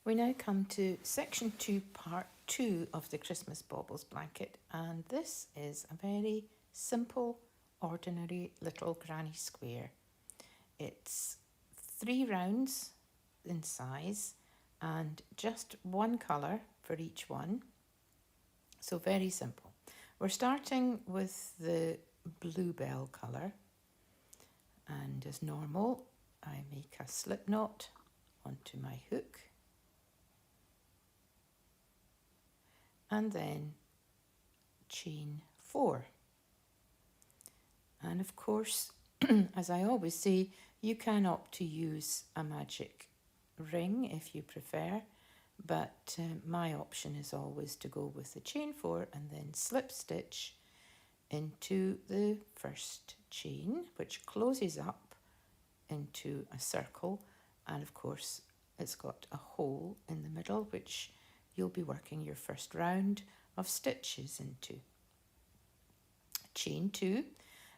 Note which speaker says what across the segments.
Speaker 1: We now come to section 2, part 2 of the Christmas Baubles blanket, and this is a very simple, ordinary little granny square. It's 3 rounds in size and just one colour for each one, so very simple. We're starting with the bluebell colour, and as normal I make a slip knot onto my hook and then chain 4. And of course, as I always say, you can opt to use a magic ring if you prefer, but my option is always to go with the chain 4 and then slip stitch into the first chain, which closes up into a circle, and of course it's got a hole in the middle which you'll be working your first round of stitches into. Chain 2,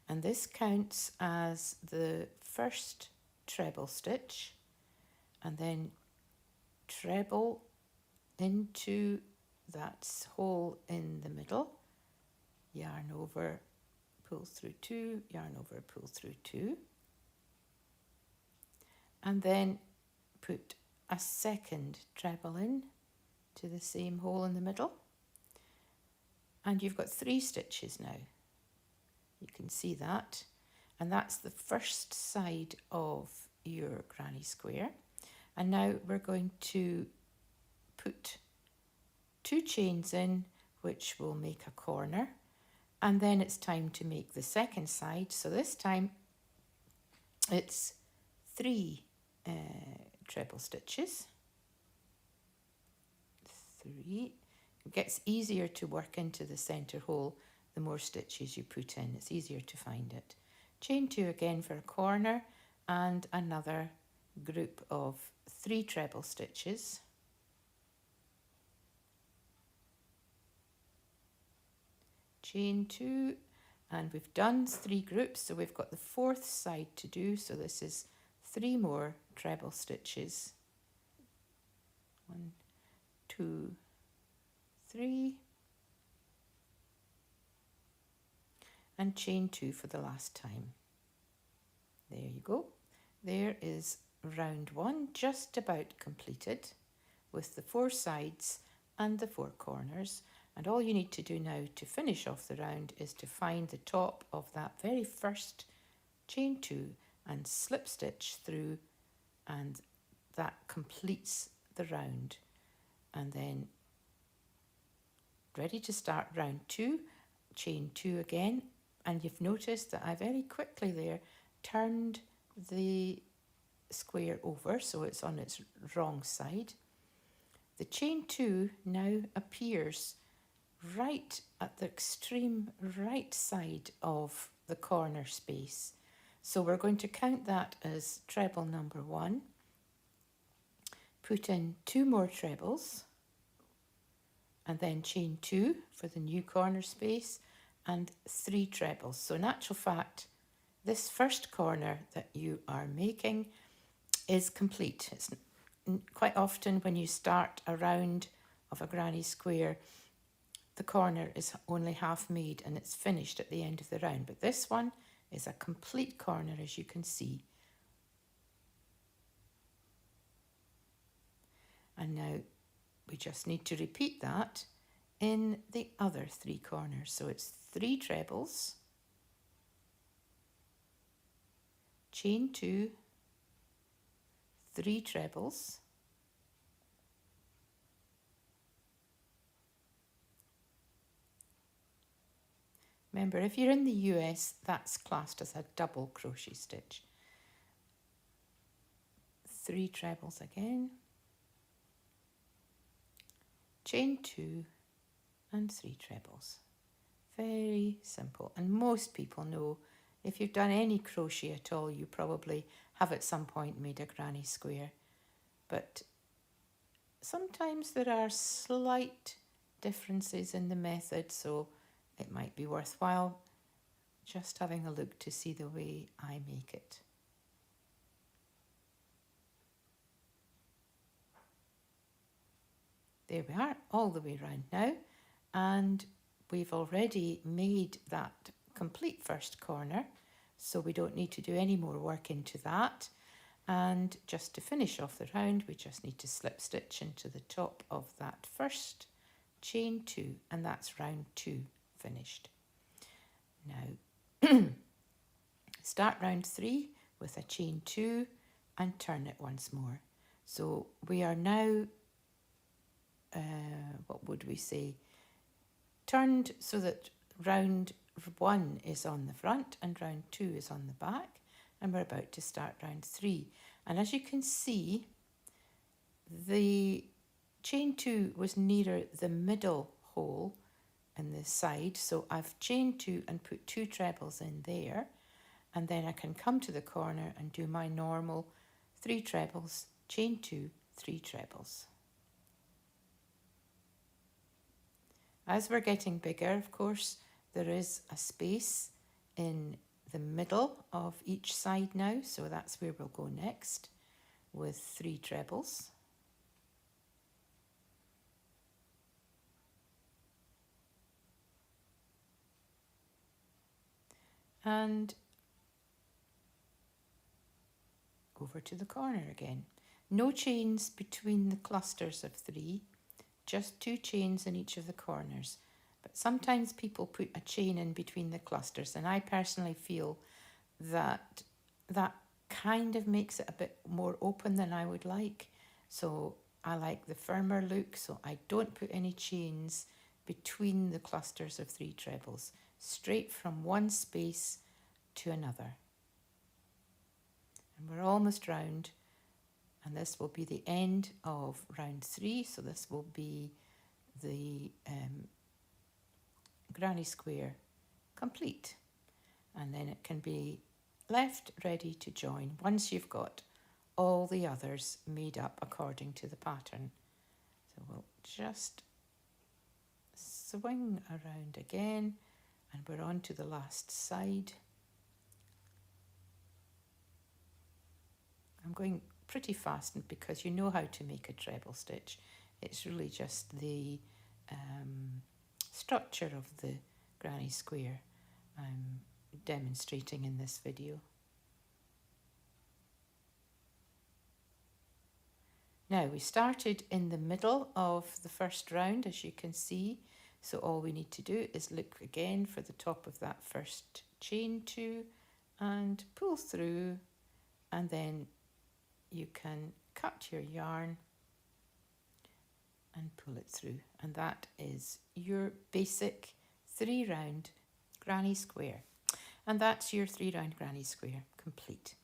Speaker 1: and this counts as the first treble stitch, and then treble into that hole in the middle, yarn over, pull through 2, yarn over, pull through 2, and then put a second treble in to the same hole in the middle, and you've got 3 stitches now. You can see that, and that's the first side of your granny square. And now we're going to put 2 chains in, which will make a corner, and then it's time to make the second side. So this time it's 3 treble stitches. 3. It gets easier to work into the centre hole the more stitches you put in. It's easier to find it. Chain 2 again for a corner, and another group of 3 treble stitches. Chain 2, and we've done 3 groups, so we've got the 4th side to do, so this is 3 more treble stitches. 1, 2, 3, and chain 2 for the last time. There you go. There is round 1 just about completed with the 4 sides and the 4 corners, and all you need to do now to finish off the round is to find the top of that very first chain 2 and slip stitch through, and that completes the round. And then ready to start round 2, chain 2 again, and you've noticed that I very quickly there turned the square over so it's on its wrong side. The chain 2 now appears right at the extreme right side of the corner space, so we're going to count that as treble number 1. Put in 2 more trebles and then chain 2 for the new corner space and 3 trebles. So in actual fact, this first corner that you are making is complete. It's quite often when you start a round of a granny square, the corner is only half made and it's finished at the end of the round, but this one is a complete corner, as you can see. And now we just need to repeat that in the other 3 corners. So it's 3 trebles, chain 2, 3 trebles, remember if you're in the US that's classed as a double crochet stitch. 3 trebles again, chain 2 and 3 trebles. Very simple, and most people know, if you've done any crochet at all, you probably have at some point made a granny square, but sometimes there are slight differences in the method, so it might be worthwhile just having a look to see the way I make it. There we are, all the way around now. And we've already made that complete first corner, so we don't need to do any more work into that. And just to finish off the round, we just need to slip stitch into the top of that first chain 2, and that's round 2 finished. Now start round 3 with a chain 2 and turn it once more. So we are now, what would we say, turned so that round 1 is on the front and round 2 is on the back, and we're about to start round 3. And as you can see, the chain 2 was nearer the middle hole in the side, so I've chained 2 and put 2 trebles in there, and then I can come to the corner and do my normal 3 trebles, chain 2, 3 trebles. As we're getting bigger, of course, there is a space in the middle of each side now, so that's where we'll go next with 3 trebles. And over to the corner again. No chains between the clusters of 3, just 2 chains in each of the corners. But sometimes people put a chain in between the clusters, and I personally feel that that kind of makes it a bit more open than I would like. So I like the firmer look, so I don't put any chains between the clusters of 3 trebles, straight from one space to another. And we're almost round, and this will be the end of round 3, so this will be the granny square complete, and then it can be left ready to join once you've got all the others made up according to the pattern. So we'll just swing around again, and we're on to the last side. I'm going pretty fast because you know how to make a treble stitch. It's really just the structure of the granny square I'm demonstrating in this video. Now we started in the middle of the first round, as you can see, so all we need to do is look again for the top of that first chain 2 and pull through, and then you can cut your yarn and pull it through, and that is your basic 3 round granny square, and that's your 3 round granny square complete.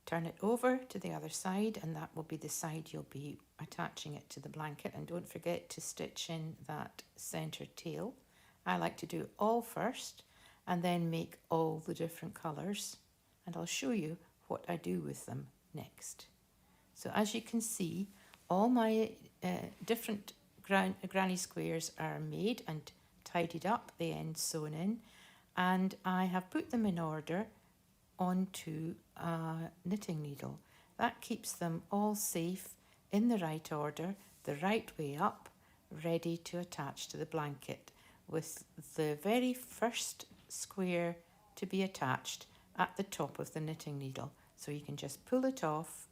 Speaker 1: Turn it over to the other side, and that will be the side you'll be attaching it to the blanket, and don't forget to stitch in that centre tail. I like to do it all first and then make all the different colours, and I'll show you what I do with them next. So as you can see, all my different granny squares are made and tidied up, the ends sewn in, and I have put them in order onto a knitting needle. That keeps them all safe in the right order, the right way up, ready to attach to the blanket, with the very first square to be attached at the top of the knitting needle. So you can just pull it off,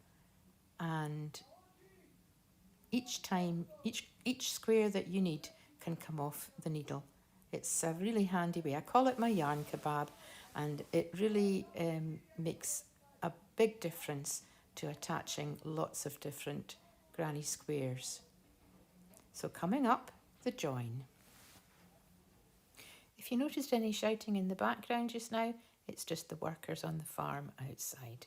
Speaker 1: and each time, each square that you need can come off the needle. It's a really handy way. I call it my yarn kebab, and it really makes a big difference to attaching lots of different granny squares. So coming up, the join. If you noticed any shouting in the background just now, it's just the workers on the farm outside.